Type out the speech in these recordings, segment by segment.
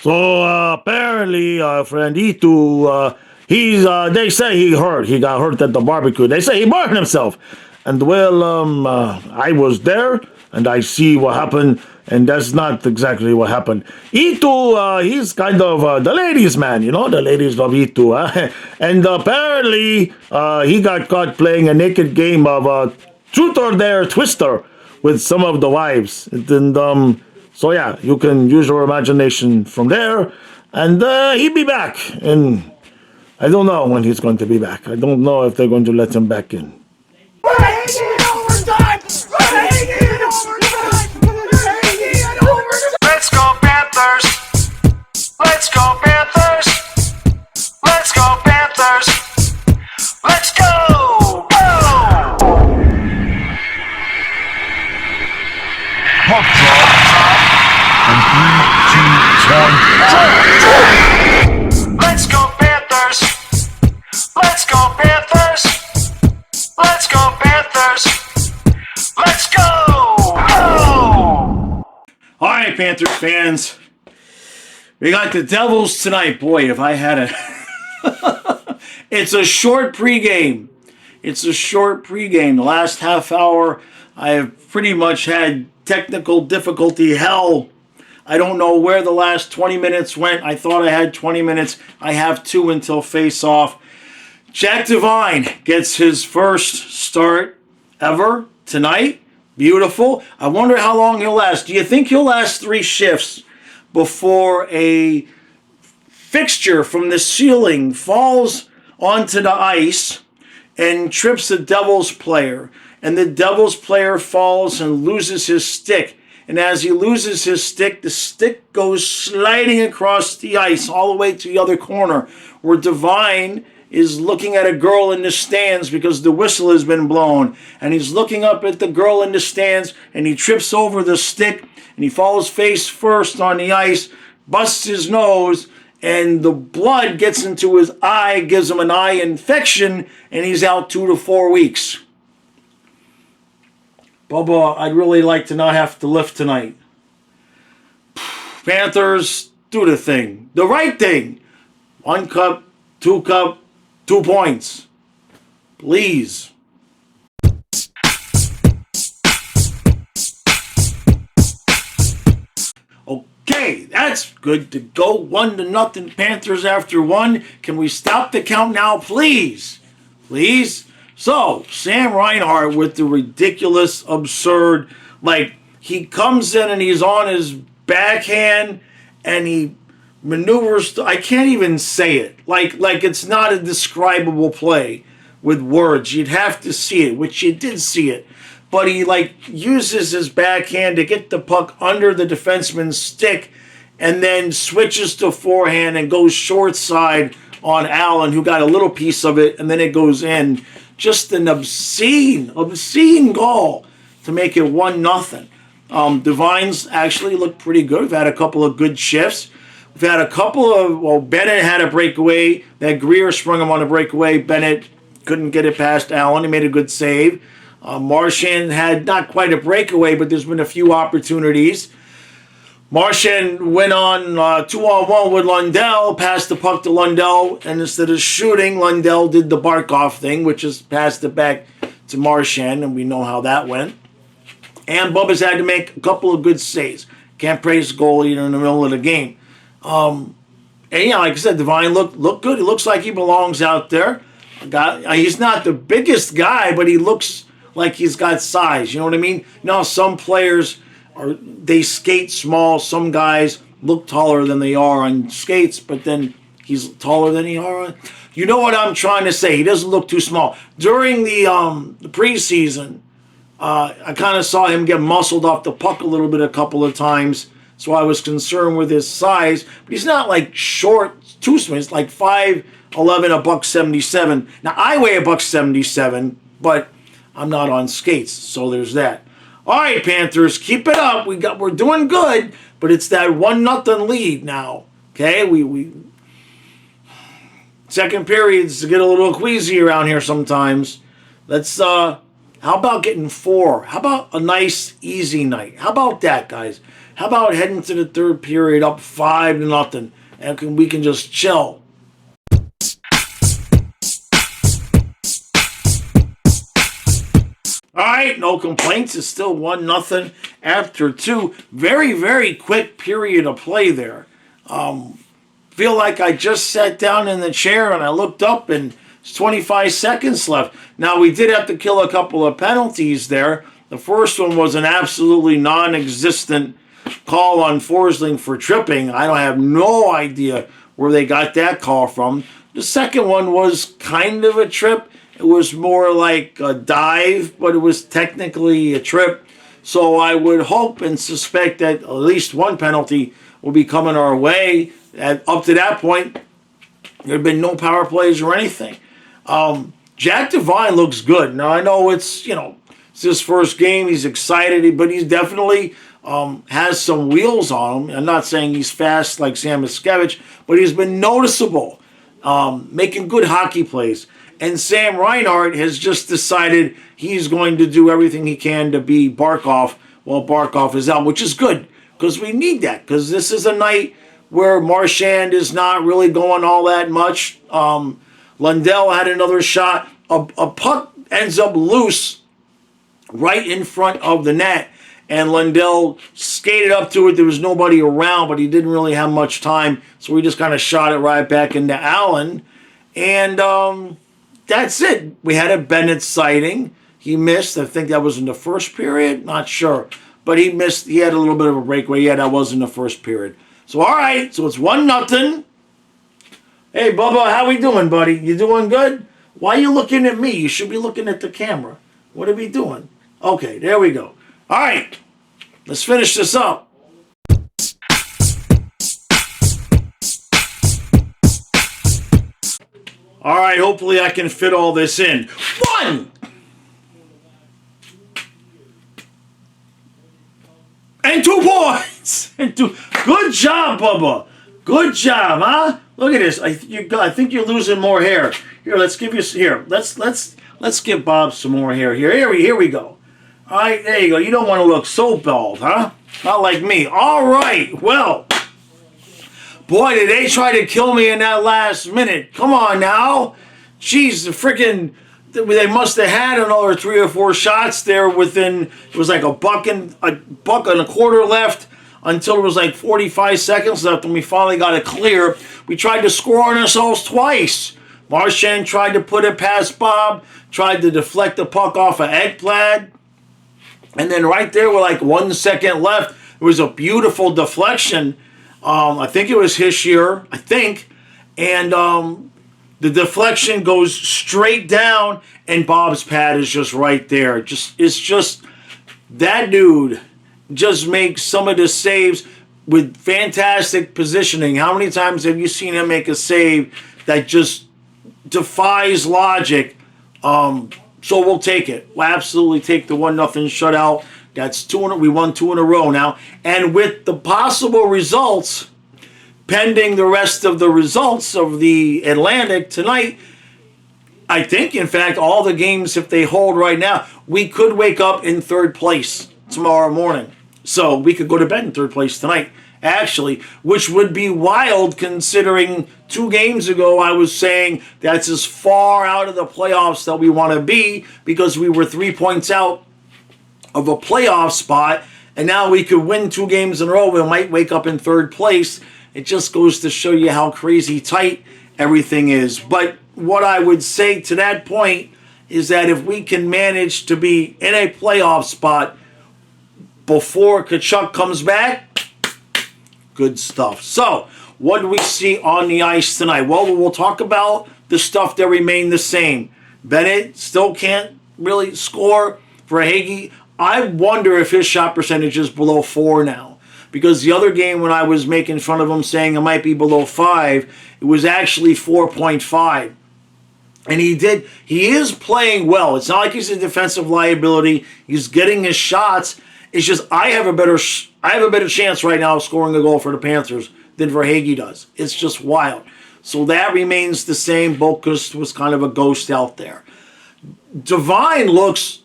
So apparently, friend Itu, they say he hurt. He got hurt at the barbecue. They say he burned himself. And well, I was there and I see what happened, and that's not exactly what happened. Itu, he's kind of the ladies' man, the ladies love Itu. And apparently, he got caught playing a naked game of Truth or Dare Twister with some of the wives. And so yeah, you can use your imagination from there. And he'll be back. And I don't know when he's going to be back. I don't know if they're going to let him back in. We're hanging overtime! We're hanging overtime! We're hanging overtime! Let's go Panthers! Let's go Panthers! Let's go Panthers! Let's go! Go! Puck drop. And 3, 2, 1, Let's go Panthers! Let's go Panthers! Let's go Panthers! Let's go! Go! All right, Panthers fans. We got the Devils tonight. Boy, if I had a... It's a short pregame. It's a short pregame. The last half hour, I have pretty much had technical difficulty hell. I don't know where the last 20 minutes went. I thought I had 20 minutes. I have 2 until face-off. Jack Devine gets his first start ever tonight. Beautiful. I wonder how long he'll last. Do you think he'll last 3 shifts before a fixture from the ceiling falls onto the ice and trips the Devils player? And the Devils player falls and loses his stick. And as he loses his stick, the stick goes sliding across the ice all the way to the other corner, where Devine is looking at a girl in the stands because the whistle has been blown. And he's looking up at the girl in the stands, and he trips over the stick, and he falls face first on the ice, busts his nose, and the blood gets into his eye, gives him an eye infection, and he's out 2 to 4 weeks. Bubba, I'd really like to not have to lift tonight. Panthers, do the thing. The right thing. 1 cup, 2 cup, 2 points. Please. Okay, that's good to go. 1-0 Panthers after 1. Can we stop the count now, please? Please? So, Sam Reinhart with the ridiculous, absurd, he comes in and he's on his backhand and he maneuvers, I can't even say it, like it's not a describable play with words. You'd have to see it, which you did see it. But he, uses his backhand to get the puck under the defenseman's stick and then switches to forehand and goes short side on Allen, who got a little piece of it, and then it goes in. Just an obscene goal to make it 1-0. Devines actually looked pretty good. We've had a couple of good shifts. We've had a couple of, Bennett had a breakaway. That Greer sprung him on a breakaway. Bennett couldn't get it past Allen. He made a good save. Marchand had not quite a breakaway, but there's been a few opportunities. Marchand went on 2-on-1 with Lundell, passed the puck to Lundell, and instead of shooting, Lundell did the Barkov thing, which is passed it back to Marchand, and we know how that went. And Bubba's had to make a couple of good saves. Can't praise the goalie in the middle of the game. And yeah, like I said, Devine looked good. He looks like he belongs out there. He's not the biggest guy, but he looks like he's got size. You know what I mean? Now, some players they skate small. Some guys look taller than they are on skates, but then he's taller than he are on. You know what I'm trying to say? He doesn't look too small. During the preseason, I kind of saw him get muscled off the puck a little bit a couple of times, so I was concerned with his size. But he's not short, too small. He's 5'11", $177. Now I weigh $177, but I'm not on skates, so there's that. All right, Panthers, keep it up. We're doing good, but it's that 1-0 lead now. Okay, we second periods get a little queasy around here sometimes. Let's how about getting 4? How about a nice easy night? How about that, guys? How about heading to the third period up 5-0, and we can just chill? All right, no complaints. It's still 1-0 after 2. Very, very quick period of play there. Feel like I just sat down in the chair and I looked up and it's 25 seconds left. Now, we did have to kill a couple of penalties there. The first one was an absolutely non-existent call on Forsling for tripping. I don't have no idea where they got that call from. The second one was kind of a trip. It was more like a dive, but it was technically a trip. So I would hope and suspect that at least one penalty will be coming our way. Up to that point, there had been no power plays or anything. Jack Devine looks good. Now, I know it's his first game. He's excited, but he's definitely has some wheels on him. I'm not saying he's fast like Sam Miskevich, but he's been noticeable, making good hockey plays. And Sam Reinhart has just decided he's going to do everything he can to be Barkov while Barkov is out, which is good because we need that, because this is a night where Marchand is not really going all that much. Lundell had another shot. A puck ends up loose right in front of the net, and Lundell skated up to it. There was nobody around, but he didn't really have much time, so we just kind of shot it right back into Allen. And that's it. We had a Bennett sighting. He missed. I think that was in the first period. Not sure. But he missed. He had a little bit of a breakaway. Yeah, that was in the first period. So, all right. So, it's 1-0. Hey, Bubba, how we doing, buddy? You doing good? Why are you looking at me? You should be looking at the camera. What are we doing? Okay, there we go. All right. Let's finish this up. All right, hopefully I can fit all this in. 1! And 2 points! And 2. Good job, Bubba. Good job, huh? Look at this. I think you're losing more hair. Here, let's give you here. Let's give Bob some more hair. Here we go. All right, there you go. You don't want to look so bald, huh? Not like me. All right. Well, boy, did they try to kill me in that last minute. Come on now. Jeez, the freaking, they must have had another 3 or 4 shots there within, it was like a buck and a quarter left until it was like 45 seconds left, and we finally got it clear. We tried to score on ourselves twice. Marchand tried to put it past Bob, tried to deflect the puck off of Ekblad, and then right there with like 1 second left, it was a beautiful deflection. I think it was Hischier, and the deflection goes straight down, and Bob's pad is just right there. It's just that dude just makes some of the saves with fantastic positioning. How many times have you seen him make a save that just defies logic? So we'll take it. We'll absolutely take the 1-0 shutout. That's 2 we won 2 in a row now. And with the possible results, pending the rest of the results of the Atlantic tonight, I think, in fact, all the games, if they hold right now, we could wake up in 3rd place tomorrow morning. So we could go to bed in 3rd place tonight, actually, which would be wild considering 2 games ago I was saying that's as far out of the playoffs that we want to be because we were 3 points out of a playoff spot, and now we could win 2 games in a row. We might wake up in 3rd place. It just goes to show you how crazy tight everything is. But what I would say to that point is that if we can manage to be in a playoff spot before Tkachuk comes back, good stuff. So, what do we see on the ice tonight? Well, we'll talk about the stuff that remained the same. Bennett still can't really score for Hagee. I wonder if his shot percentage is below 4 now. Because the other game when I was making fun of him saying it might be below 5, it was actually 4.5. And he is playing well. It's not like he's a defensive liability. He's getting his shots. It's just I have a better chance right now of scoring a goal for the Panthers than for Hagee does. It's just wild. So that remains the same. Bokus was kind of a ghost out there. Devine looks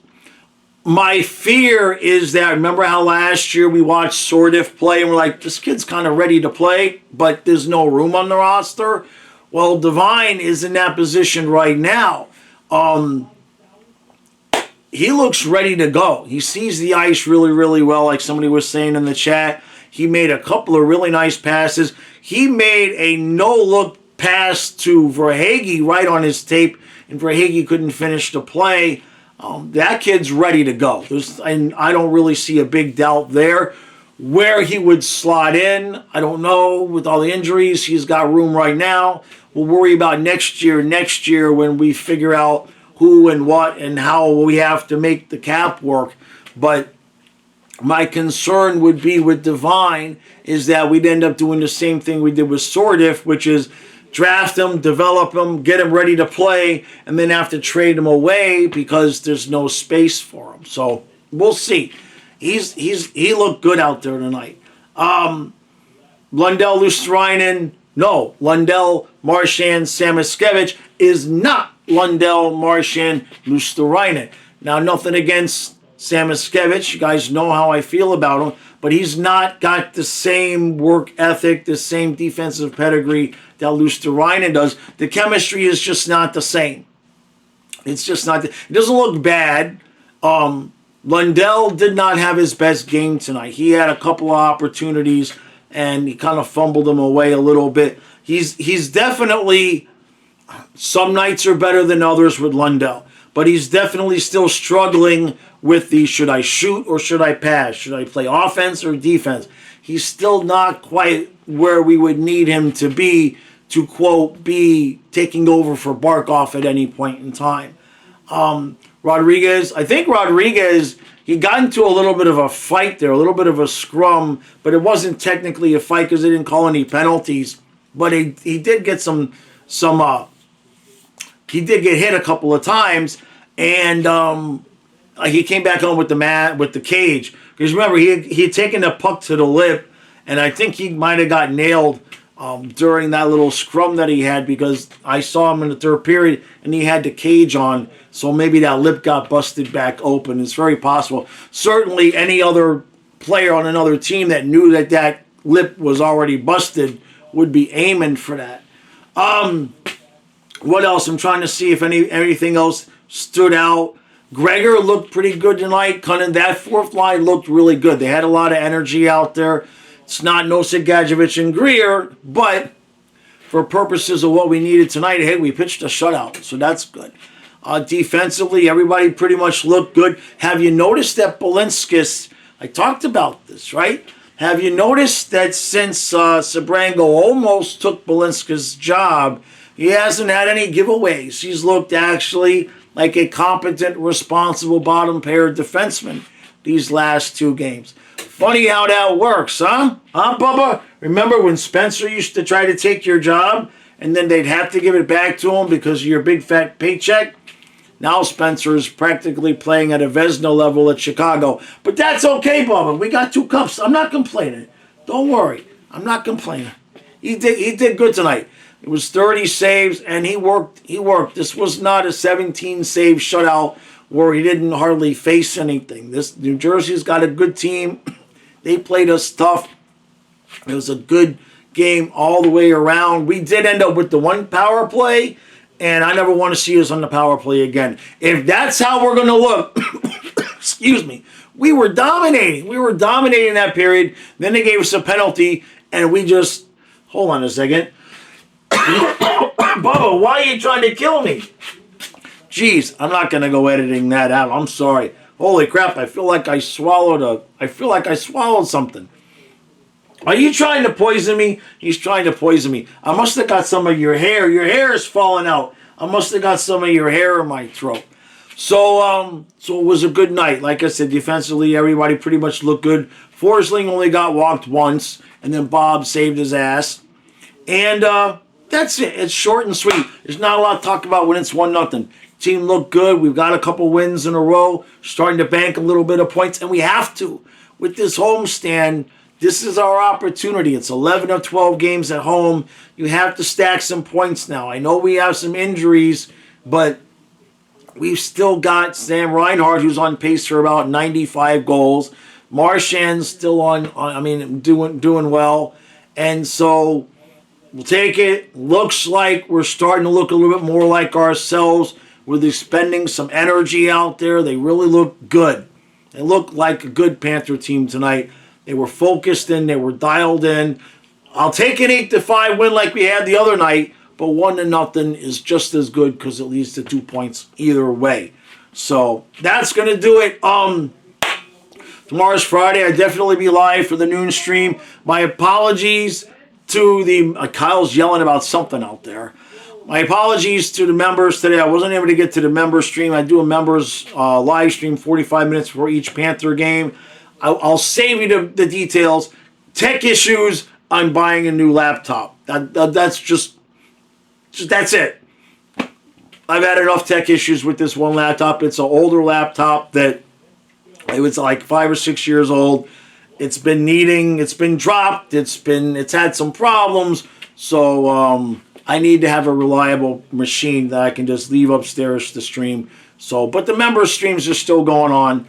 My fear is that, remember how last year we watched Sordif play and we're like, this kid's kind of ready to play, but there's no room on the roster? Well, Devine is in that position right now. He looks ready to go. He sees the ice really, really well, like somebody was saying in the chat. He made a couple of really nice passes. He made a no-look pass to Verhaeghe right on his tape, and Verhaeghe couldn't finish the play. That kid's ready to go. And I don't really see a big doubt there. Where he would slot in, I don't know. With all the injuries, he's got room right now. We'll worry about next year when we figure out who and what and how we have to make the cap work. But my concern would be with Devine is that we'd end up doing the same thing we did with Sordif, which is draft him, develop him, get him ready to play, and then have to trade him away because there's no space for him. So we'll see. He looked good out there tonight. Lundell Luostarinen, no. Lundell Marchand Samoskevich is not Lundell Marchand Luostarinen. Now, nothing against Samoskevich. You guys know how I feel about him. But he's not got the same work ethic, the same defensive pedigree that Luostarinen does. The chemistry is just not the same. It's just not. It doesn't look bad. Lundell did not have his best game tonight. He had a couple of opportunities, and he kind of fumbled them away a little bit. He's definitely, some nights are better than others with Lundell, but he's definitely still struggling with the should I shoot or should I pass? Should I play offense or defense? He's still not quite where we would need him to be to, quote, be taking over for Barkov at any point in time. Rodriguez, he got into a little bit of a fight there, a little bit of a scrum, but it wasn't technically a fight because they didn't call any penalties. But he did get he did get hit a couple of times, and he came back on with the cage. Because remember, he had taken the puck to the lip, and I think he might have got nailed during that little scrum that he had, because I saw him in the third period and he had the cage on, so maybe that lip got busted back open. It's very possible. Certainly any other player on another team that knew that lip was already busted would be aiming for that. What else? I'm trying to see if anything else stood out. Gregor looked pretty good tonight. That fourth line looked really good. They had a lot of energy out there. It's not Nosek, Gadjevich, and Greer, but for purposes of what we needed tonight, hey, we pitched a shutout, so that's good. Defensively, everybody pretty much looked good. Have you noticed that Balinskis, I talked about this, right? Have you noticed that since Sabrango almost took Balinskis' job, he hasn't had any giveaways? He's looked actually like a competent, responsible bottom pair defenseman these last two games. Funny how that works, huh? Huh, Bubba? Remember when Spencer used to try to take your job and then they'd have to give it back to him because of your big fat paycheck? Now Spencer is practically playing at a Vezina level at Chicago. But that's okay, Bubba. We got 2 cups. I'm not complaining. Don't worry. I'm not complaining. He did good tonight. It was 30 saves, and he worked. This was not a 17-save shutout where he didn't hardly face anything. New Jersey's got a good team. They played us tough. It was a good game all the way around. We did end up with the 1 power play, and I never want to see us on the power play again. If that's how we're going to look, excuse me, we were dominating. We were dominating that period. Then they gave us a penalty, and we just, hold on a second. Bubba, why are you trying to kill me? Jeez, I'm not going to go editing that out. I'm sorry. Holy crap, I feel like I swallowed something. Are you trying to poison me? He's trying to poison me. I must have got some of your hair. Your hair is falling out. I must have got some of your hair in my throat. So it was a good night. Like I said, defensively, everybody pretty much looked good. Forsling only got walked once, and then Bob saved his ass. And that's it. It's short and sweet. There's not a lot to talk about when it's 1-0. Team looked good. We've got a couple wins in a row, starting to bank a little bit of points, and we have to. With this homestand, this is our opportunity. It's 11 of 12 games at home. You have to stack some points now. I know we have some injuries, but we've still got Sam Reinhart, who's on pace for about 95 goals. Marchand's still doing well. And so we'll take it. Looks like we're starting to look a little bit more like ourselves. We're expending some energy out there. They really look good. They look like a good Panther team tonight. They were focused in. They were dialed in. I'll take an 8-5 win like we had the other night, but 1-0 is just as good because it leads to 2 points either way. So that's going to do it. Tomorrow's Friday. I'll definitely be live for the noon stream. My apologies to the... Kyle's yelling about something out there. My apologies to the members today. I wasn't able to get to the member stream. I do a members live stream 45 minutes for each Panther game. I'll save you the details. Tech issues, I'm buying a new laptop. That's that's it. I've had enough tech issues with this one laptop. It's an older laptop that it was like 5 or 6 years old. It's been dropped. It's had some problems. So I need to have a reliable machine that I can just leave upstairs to stream. So, but the member streams are still going on.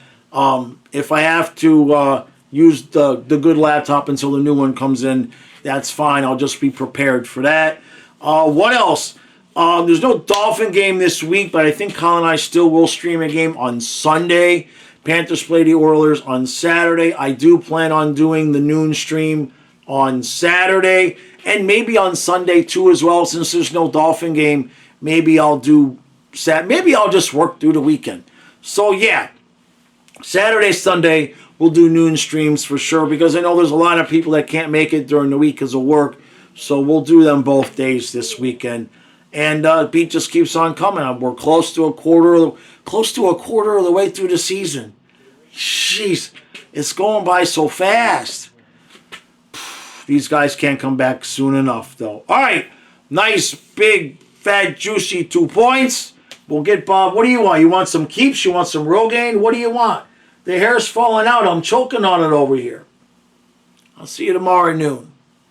If I have to use the good laptop until the new one comes in, that's fine. I'll just be prepared for that. What else? There's no Dolphin game this week, but I think Colin and I still will stream a game on Sunday. Panthers play the Oilers on Saturday. I do plan on doing the noon stream on Saturday and maybe on Sunday too as well. Since there's no Dolphin game, maybe I'll just work through the weekend. So yeah, Saturday, Sunday, we'll do noon streams for sure because I know there's a lot of people that can't make it during the week because of work. So we'll do them both days this weekend. And beat just keeps on coming. We're close to a quarter of the way through the season. Jeez, it's going by so fast. These guys can't come back soon enough, though. All right, nice, big, fat, juicy 2 points. We'll get Bob. What do you want? You want some keeps? You want some Rogaine? What do you want? The hair's falling out. I'm choking on it over here. I'll see you tomorrow at noon.